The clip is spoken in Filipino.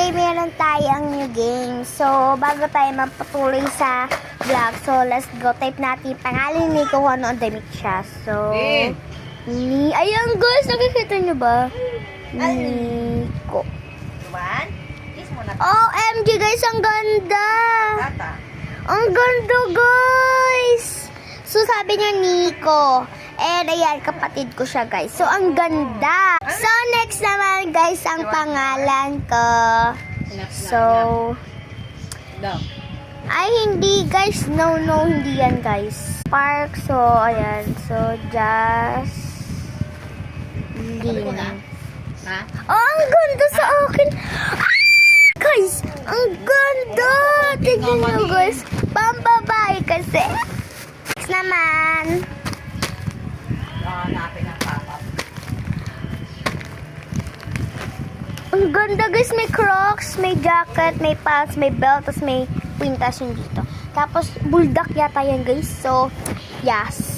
today meron tayong new game. So, bago tayo magpatuloy sa vlog, so let's go. Type natin pangalan ni kung ano ang damit siya. So, ayan guys, nakikita nyo ba? Nico. OMG guys, ang ganda! Ang ganda guys! So, sabi niya Nico. And ayan, kapatid ko siya guys. So, ang ganda. So, next naman guys, ang pangalan ko. So, ay hindi guys. No, hindi yan guys. Park. So, ayan. So, just Lin. Oh, ang ganda sa akin. Guys, ang ganda. Tignan nyo guys. Pambabae kasi. Next naman. Ang ganda guys, may crocs, may jacket, may pants, may belt, tapos may pintas yung dito. Tapos bulldog yata yan guys. So, yes.